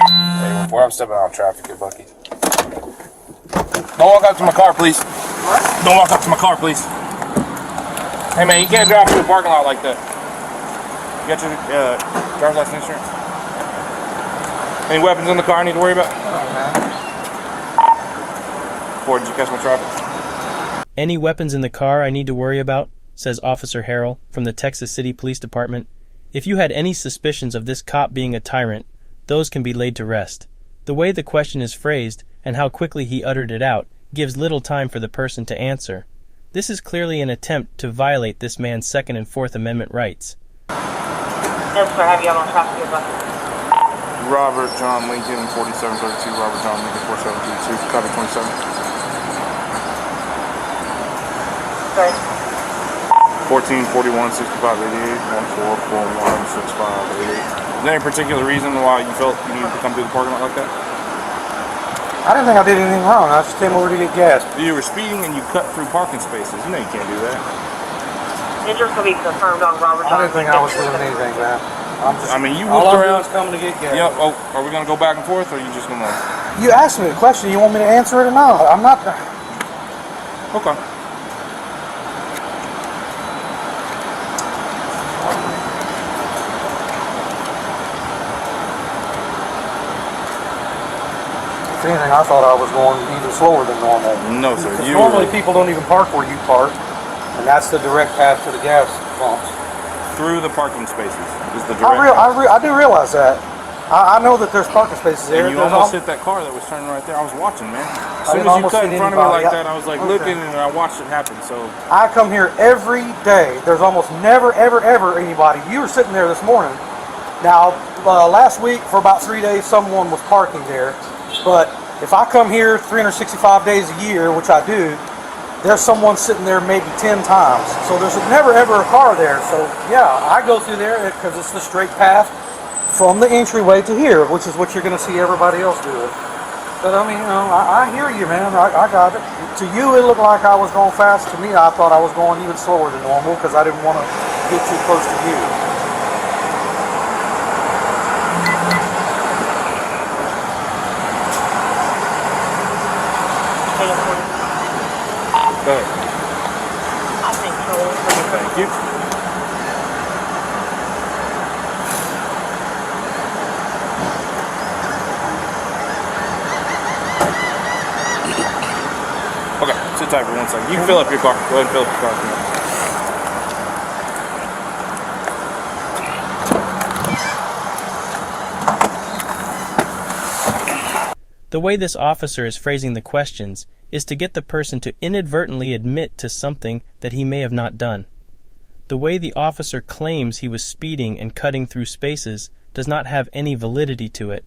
Hey, before I'm stepping out of traffic here, Bucky. Don't walk up to my car, please. What? Don't walk up to my car, please. Hey, man, you can't drive through the parking lot like that. You got your driver's license insurance? Any weapons in the car I need to worry about? Ford, did you catch my traffic? Any weapons in the car I need to worry about? Says Officer Harrell from the Texas City Police Department. If you had any suspicions of this cop being a tyrant, those can be laid to rest. The way the question is phrased and how quickly he uttered it out gives little time for the person to answer. This is clearly an attempt to violate this man's Second and Fourth Amendment rights. Yes, sir. Have you on traffic here, Bucky? Robert John Lincoln, 4732, Robert John Lincoln, 4732, copy 27. Sorry. 14, 41, 65, 88, 14, 41, 65, 88. Is there any particular reason why you felt you needed to come through the parking lot like that? I didn't think I did anything wrong. I just came over to get gas. You were speeding and you cut through parking spaces. You know you can't do that. Interest will be confirmed on Robert John. I didn't think I was doing anything, man. I mean, you all walked I'm doing around. is coming to get gas. Yep. Oh, are we gonna go back and forth, or are you just gonna? You asked me the question. You want me to answer it or not? I'm not. Okay. If anything, I thought I was going even slower than normal. No, sir. Because normally people don't even park where you park, and that's the direct path to the gas pumps. Through the parking spaces is the direct. I do realize that. I know that there's parking spaces there. And you almost hit that car that was turning right there. I was watching, man. As soon as you cut in front of me like that, I was like looking and I watched it happen. So I come here every day. There's almost never, ever, ever anybody. You were sitting there this morning. Now, last week for about 3 days, someone was parking there. But if I come here 365 days a year, which I do, there's someone sitting there maybe 10 times. So there's never ever a car there. So yeah, I go through there because it's the straight path from the entryway to here, which is what you're going to see everybody else do it. But I mean, you know, I hear you, man. I got it. To you, it looked like I was going fast. To me, I thought I was going even slower than normal because I didn't want to get too close to you. go ahead. I think so. Thank you. Okay, sit tight for 1 second. You can fill up your car. Go ahead and fill up your car for me. The way this officer is phrasing the questions is to get the person to inadvertently admit to something that he may have not done. The way the officer claims he was speeding and cutting through spaces does not have any validity to it.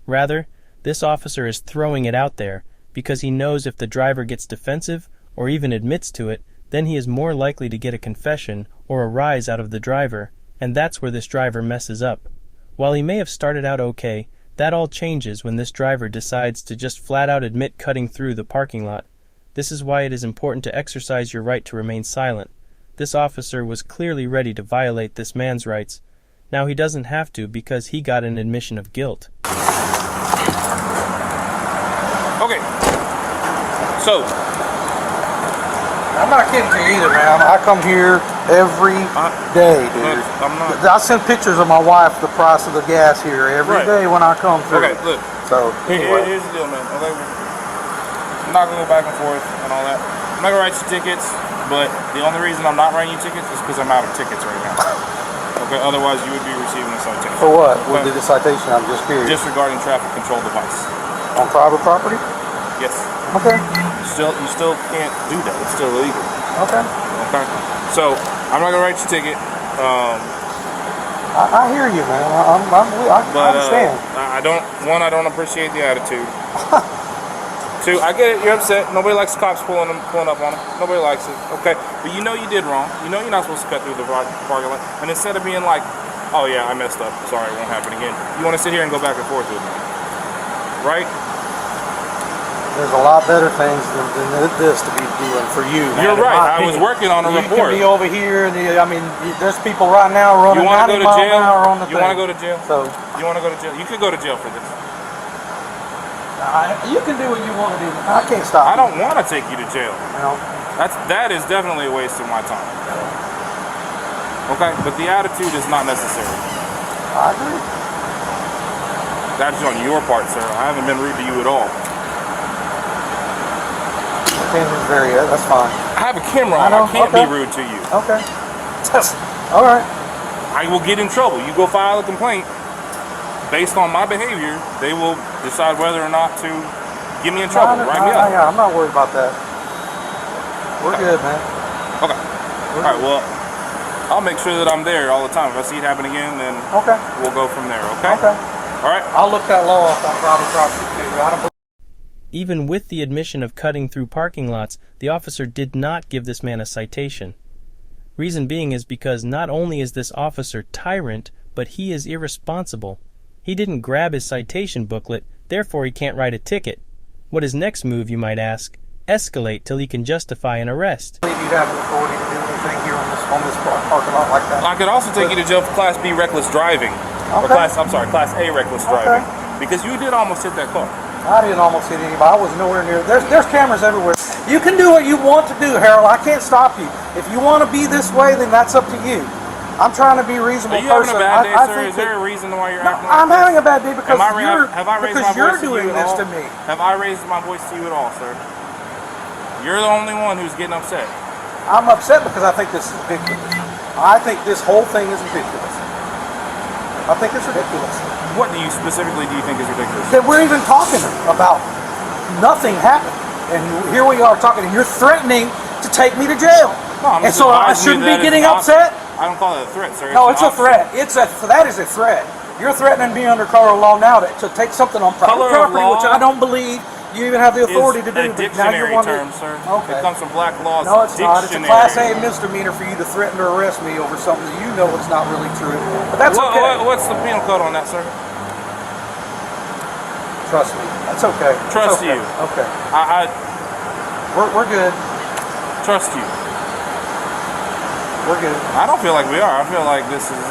Rather, this officer is throwing it out there because he knows if the driver gets defensive or even admits to it, then he is more likely to get a confession or a rise out of the driver, and that's where this driver messes up. While he may have started out okay, that all changes when this driver decides to just flat out admit cutting through the parking lot. This is why it is important to exercise your right to remain silent. This officer was clearly ready to violate this man's rights. Now he doesn't have to because he got an admission of guilt. Okay. So, I'm not kidding you either, man. I come here every day, dude. I'm not. I send pictures of my wife the price of the gas here every day when I come through. Okay, look. So anyway. Here's the deal, man. Okay, I'm not gonna go back and forth and all that. I'm not gonna write you tickets, but the only reason I'm not writing you tickets is because I'm out of tickets right now. Okay, otherwise you would be receiving a citation. For what? What did the citation? I'm just curious. Disregarding traffic control device. On private property? Yes. Okay. You still can't do that. It's still illegal. Okay. Okay. So I'm not gonna write you a ticket. I hear you, man. I understand. I don't appreciate the attitude. Two, I get it. You're upset. Nobody likes cops pulling up on them. Nobody likes it. Okay, but you know you did wrong. You know you're not supposed to cut through the parking lot. And instead of being like, "Oh yeah, I messed up. Sorry, it won't happen again," you want to sit here and go back and forth with me, right? There's a lot better things than this to be doing for you. You're right. I was working on a report. You can be over here, and I mean, there's people right now running 90 miles an hour on the thing. You want to go to jail? So you want to go to jail? You could go to jail for this. You can do what you want to do. I can't stop. I don't want to take you to jail. No. That is definitely a waste of my time. Okay, but the attitude is not necessary. I agree. That's on your part, sir. I haven't been rude to you at all. That's fine. I have a camera on. I can't be rude to you. Okay. All right. I will get in trouble. You go file a complaint. Based on my behavior, they will decide whether or not to get me in trouble. Write me up. Yeah, I'm not worried about that. We're good, man. Okay. All right, well, I'll make sure that I'm there all the time. If I see it happen again, then we'll go from there, okay? Okay. All right? I'll look that law up on Robert property too. I don't. Even with the admission of cutting through parking lots, the officer did not give this man a citation. Reason being is because not only is this officer tyrant, but he is irresponsible. He didn't grab his citation booklet, therefore he can't write a ticket. What is next move, you might ask? Escalate till he can justify an arrest. I believe you'd have the authority to do anything here on this parking lot like that. I could also take you to jail for Class B reckless driving. Or Class A reckless driving. Because you did almost hit that car. I didn't almost hit anybody. I was nowhere near. There's cameras everywhere. You can do what you want to do, Harrell. I can't stop you. If you want to be this way, then that's up to you. I'm trying to be a reasonable person. Are you having a bad day, sir? Is there a reason why you're acting like I'm this? having a bad day because you're doing this to me. Have I raised my voice to you at all, sir? You're the only one who's getting upset. I'm upset because I think this is ridiculous. I think this whole thing is ridiculous. I think it's ridiculous. What do you specifically think is ridiculous? That we're even talking about nothing happened. And here we are talking, and you're threatening to take me to jail. No, and so I shouldn't be getting upset? I don't call it a threat, sir. No, it's a threat. That is a threat. You're threatening me under color of law now to take something on private property, which I don't believe you even have the authority to do. It's a dictionary term, sir. Okay. It comes from black laws. No, it's not. It's a Class A dictionary. misdemeanor for you to threaten to arrest me over something that you know is not really true. But that's okay. What's the penal code on that, sir? Trust me. That's okay. Trust you. Okay. We're good. Trust you. We're good. I don't feel like we are. I feel like this is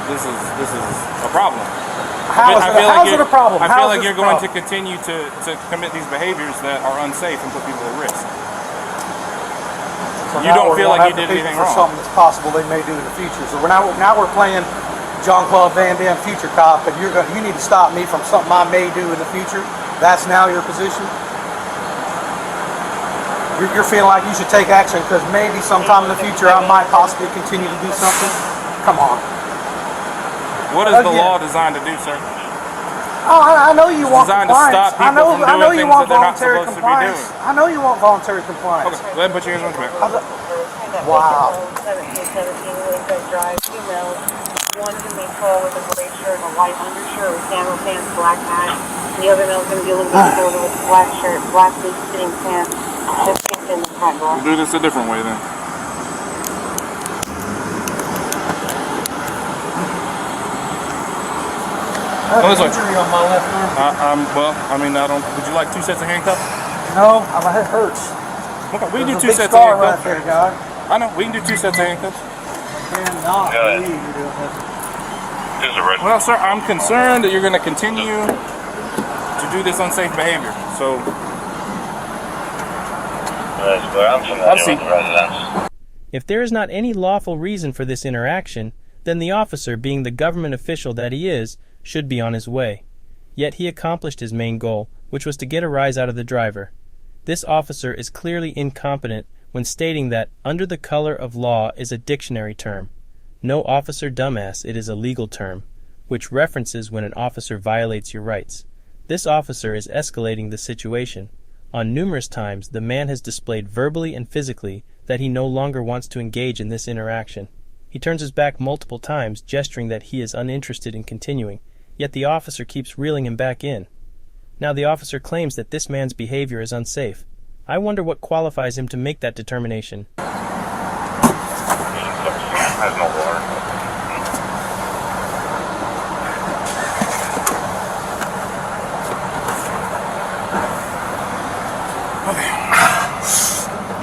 this is a problem. How is it a problem? I feel like you're going to continue to commit these behaviors that are unsafe and put people at risk. So you don't feel like you did anything wrong. Something that's possible they may do in the future. So now we're playing Jean-Claude Van Damme Future Cop, and you need to stop me from something I may do in the future. That's now your position. You're feeling like you should take action because maybe sometime in the future I might possibly continue to do something. Come on. What is the law designed to do, sir? Oh, I know you want compliance. compliance. I know you want voluntary compliance. I know you want voluntary compliance. Okay, go ahead and put your hands on the back. Wow. 1717 Lakeside Drive, female. One can be tall with a gray shirt and a white undershirt with camel pants, black hat. And the other male's going to be a little bit shorter with a black shirt, black loose fitting pants. Just kicked in the front door. We'll do this a different way then. I have an injury on my left arm. Would you like 2 sets of handcuffs? No, my head hurts. Okay, we can do There's 2 a big sets of scar handcuffs. right there, guy. I know, we can do 2 sets of handcuffs. Cannot believe you're doing this. Well, sir, I'm concerned that you're going to continue to do this unsafe behavior. So, I'll see. If there is not any lawful reason for this interaction, then the officer, being the government official that he is, should be on his way. Yet he accomplished his main goal, which was to get a rise out of the driver. This officer is clearly incompetent when stating that under the color of law is a dictionary term. No officer dumbass, it is a legal term, which references when an officer violates your rights. This officer is escalating the situation. On numerous times, the man has displayed verbally and physically that he no longer wants to engage in this interaction. He turns his back multiple times, gesturing that he is uninterested in continuing, yet the officer keeps reeling him back in. Now the officer claims that this man's behavior is unsafe. I wonder what qualifies him to make that determination. Has no water.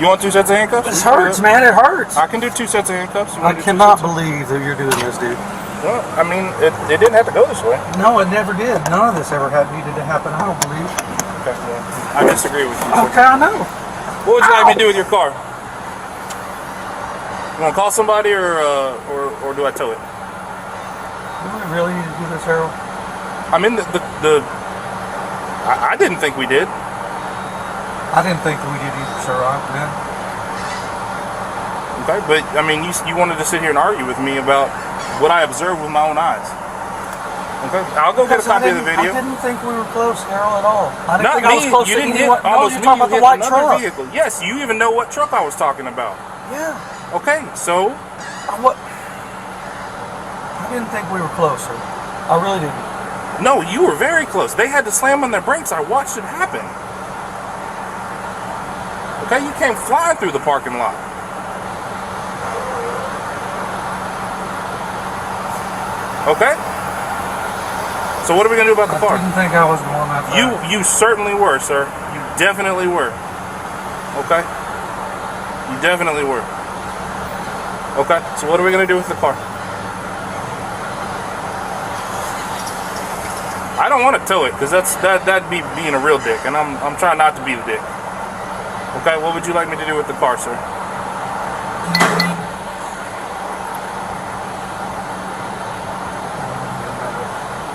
You want 2 sets of handcuffs? This hurts, man. It hurts. I can do 2 sets of handcuffs. I cannot believe that you're doing this, dude. Well, I mean, it didn't have to go this way. No, it never did. None of this ever needed to happen, I don't believe. Okay, well, I disagree with you. Sir. Okay, I know. What would you like me to do with your car? You want to call somebody or do I tow it? Do we really need to do this, Harold? I mean, I didn't think we did. I didn't think we did either, sir. Yeah. Okay, but I mean, you wanted to sit here and argue with me about what I observed with my own eyes. Okay, I'll go get a copy of the video. I didn't think we were close, Harold, at all. I didn't Not think me. I was close You to didn't anyone. hit almost you're me. talking You about the hit white another truck. vehicle. Yes, you even know what truck I was talking about. Yeah. Okay, so What? I didn't think we were close, sir. I really didn't. no, you were very close. They had to slam on their brakes. I watched it happen. Okay, you came flying through the parking lot. Okay. So what are we gonna do about the car? I didn't think I was going that far. You certainly were, sir. You definitely were. Okay? You definitely were. Okay, so what are we gonna do with the car? I don't want to tow it because that'd be being a real dick, and I'm trying not to be the dick. Okay, what would you like me to do with the car, sir?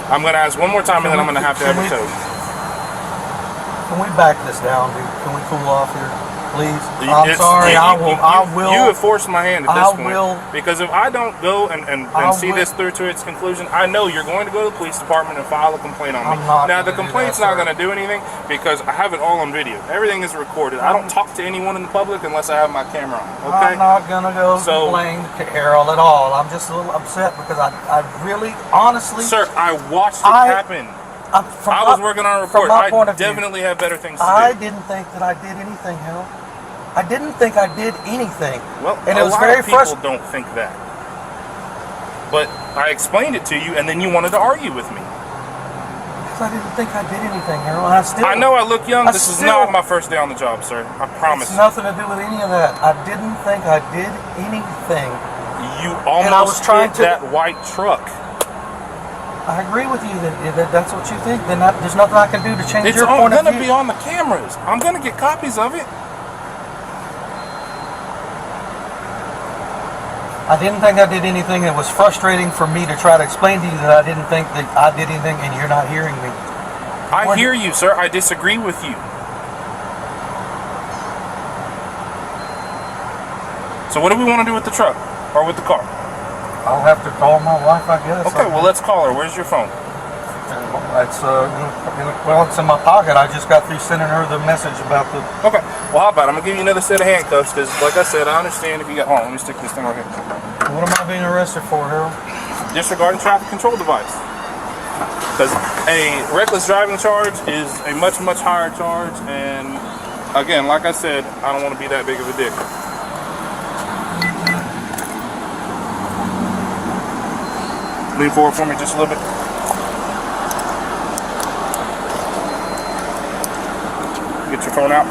I'm gonna ask one more time, and then I'm gonna have to have it towed. Can we back this down, dude? Can we cool off here, please? I'm It's- sorry. you- I will. You have forced my hand at this I point. will. Because if I don't go and see this through to its conclusion, I know you're going to go to the police department and file a complaint on me. I'm not Now, the gonna do complaint's that, not sir. going to do anything because I have it all on video. Everything is recorded. I don't talk to anyone in the public unless I have my camera on. Okay? I'm not gonna go So- complain to Harold at all. I'm just a little upset because I really, honestly, Sir, I watched it I- happen. from I was my- working on a from report. my I point of view, definitely have better things to I do. didn't think that I did anything, Harold. I didn't think I did anything. Well, and a it was lot very of people frustrating. don't think that. But I explained it to you, and then you wanted to argue with me. Because I didn't think I did anything, Harold. And I know I look young. I This is still- not my first day on the job, sir. I promise It's you. nothing to do with any of that. I didn't think I did anything. You And I was almost trying hit to- that white truck. I agree with you that that's what you think. Then there's nothing I can do to change It's your point of going to view. be on the cameras. I'm going to get copies of it. I didn't think I did anything. It was frustrating for me to try to explain to you that I didn't think that I did anything, and you're not hearing me. I hear you, sir. I disagree with you. So what do we want to do with the truck or with the car? I'll have to call my wife, I guess. Okay, well, let's call her. Where's your phone? It's it's in my pocket. I just got through sending her the message about the. Okay. Well, how about I'm going to give you another set of handcuffs because, like I said, I understand if you got... Hold on, let me stick this thing right here. What am I being arrested for, Harold? Disregarding traffic control device. Because a reckless driving charge is a much, much higher charge. And, again, like I said, I don't want to be that big of a dick. Lean forward for me just a little bit. Get your phone out.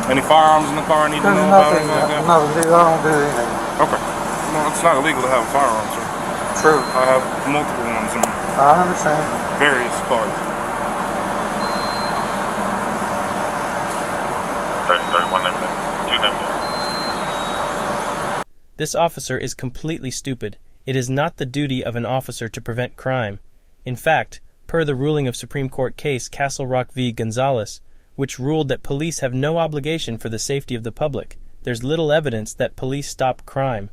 Any firearms in the car I need to know about? Or anything like that? No, dude, I don't do anything. Okay. Well, it's not illegal to have a firearm, sir. True. I have multiple ones in I understand. various cars. 31 negative, 2 negative. This officer is completely stupid. It is not the duty of an officer to prevent crime. In fact, per the ruling of Supreme Court case Castle Rock v. Gonzalez, which ruled that police have no obligation for the safety of the public, there's little evidence that police stop crime.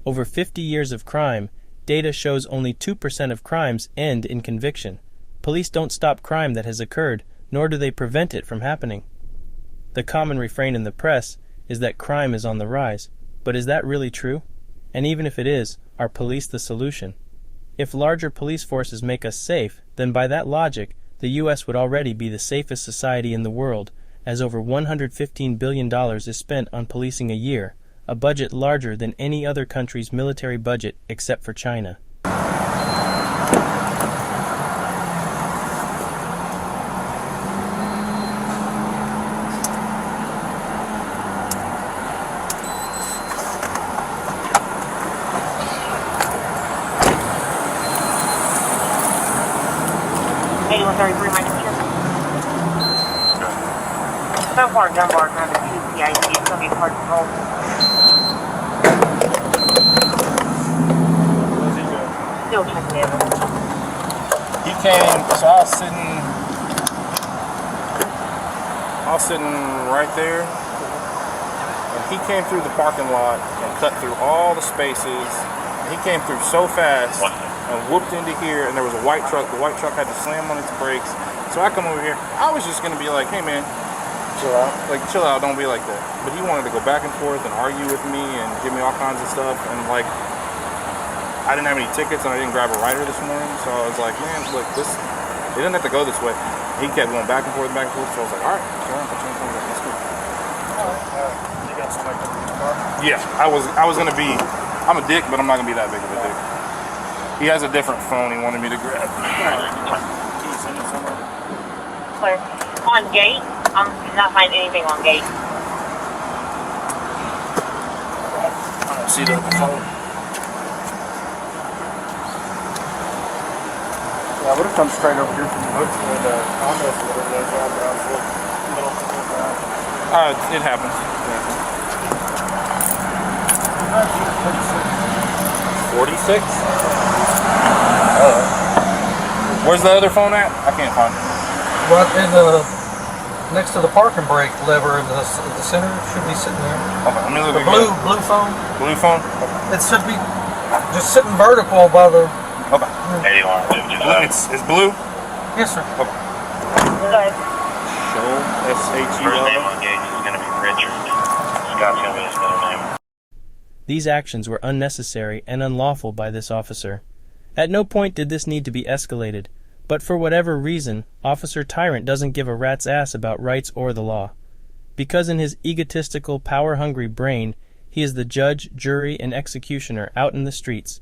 Over 50 years of crime, data shows only 2% of crimes end in conviction. Police don't stop crime that has occurred, nor do they prevent it from happening. The common refrain in the press is that crime is on the rise. But is that really true? And even if it is, are police the solution? If larger police forces make us safe, then by that logic, the U.S. would already be the safest society in the world, as over $115 billion is spent on policing a year, a budget larger than any other country's military budget except for China. 133 Microchip. So far, Dunbar kind of PCIC. It's going to be hard to hold. Still checking in. He came, so I was sitting right there, and he came through the parking lot and cut through all the spaces. He came through so fast and whooped into here, and there was a white truck. The white truck had to slam on its brakes. So I come over here. I was just gonna be like, hey man, chill out. Like, chill out, don't be like that. But he wanted to go back and forth and argue with me and give me all kinds of stuff. And like, I didn't have any tickets and I didn't grab a rider this morning. So I was like, man, look, it didn't have to go this way. He kept going back and forth, so I was like, all right, let's go. You got somebody coming in the car? Yeah, I was gonna be. I'm a dick, but I'm not gonna be that big of a dick. He has a different phone he wanted me to grab. Clear. On gate, I'm not finding anything on gate. I don't see the phone. Yeah, I would have come straight over here from the hook for the condos or whatever those are, but I was a little It happens. Yeah. 46? Where's the other phone at? I can't find it. Right in the next to the parking brake lever in the center. It should be sitting there. Okay, let me look The again. blue phone. Blue phone? It should be just sitting vertical by the. Okay. 81, It's blue? Yes, sir. Okay. Good. Show First name S-H-E-L. on gauge is going to be Richard. Scott's going to be his middle name. These actions were unnecessary and unlawful by this officer. At no point did this need to be escalated, but for whatever reason, Officer Tyrant doesn't give a rat's ass about rights or the law. Because in his egotistical, power-hungry brain, he is the judge, jury, and executioner out in the streets.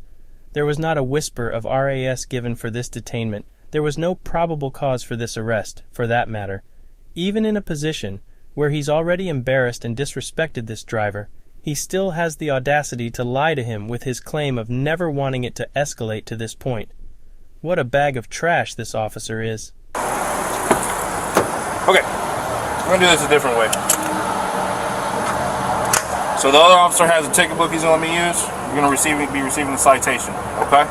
There was not a whisper of RAS given for this detainment. There was no probable cause for this arrest, for that matter. Even in a position where he's already embarrassed and disrespected this driver, he still has the audacity to lie to him with his claim of never wanting it to escalate to this point. What a bag of trash this officer is. Okay, we're going to do this a different way. So the other officer has a ticket book he's going to let me use. You're going to be receiving the citation, okay?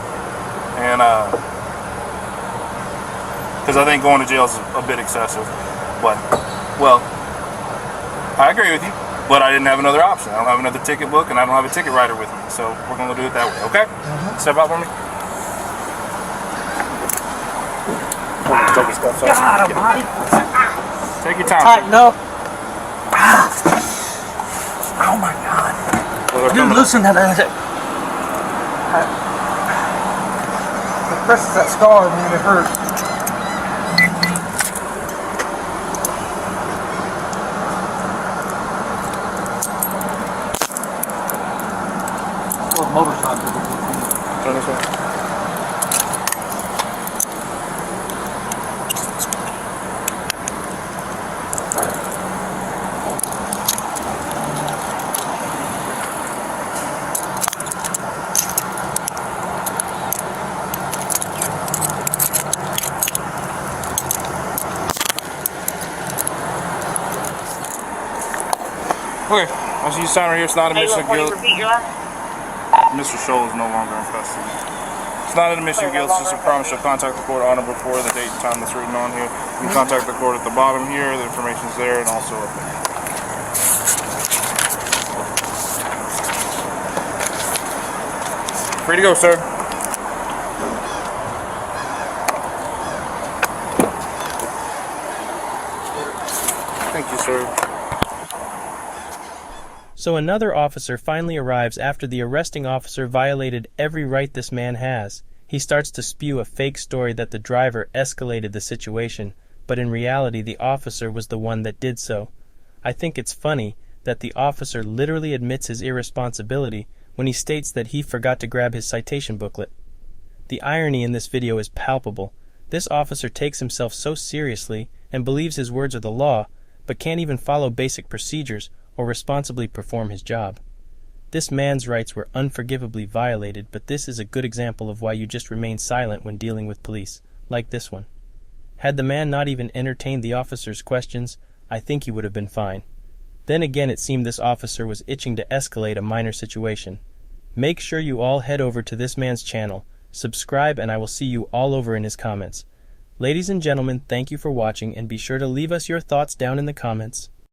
And, because I think going to jail is a bit excessive. But, well, I agree with you, but I didn't have another option. I don't have another ticket book, and I don't have a ticket writer with me. So we're going to do it that way, okay? Step out for me. Take your steps off. God almighty. Take your time. Tighten up. Oh my God. Well, they're Dude, coming. loosen that. It presses that scar, man. It hurts. Or motorcycle. Turn this way. Okay, I see you sign right here. It's not a Hey, admission look, of guilt. repeat your last. Mr. Scholl is no longer in custody. It's not an admission of guilt. It's just a promise you'll contact the court on or before the date and time that's written on here. You can contact the court at the bottom here. The information's there and also up there. Free to go, sir. Thank you, sir. So another officer finally arrives after the arresting officer violated every right this man has. He starts to spew a fake story that the driver escalated the situation, but in reality the officer was the one that did so. I think it's funny that the officer literally admits his irresponsibility when he states that he forgot to grab his citation booklet. The irony in this video is palpable. This officer takes himself so seriously and believes his words are the law, but can't even follow basic procedures or responsibly perform his job. This man's rights were unforgivably violated, but this is a good example of why you just remain silent when dealing with police, like this one. Had the man not even entertained the officer's questions, I think he would have been fine. Then again, it seemed this officer was itching to escalate a minor situation. Make sure you all head over to this man's channel, subscribe, and I will see you all over in his comments. Ladies and gentlemen, thank you for watching, and be sure to leave us your thoughts down in the comments.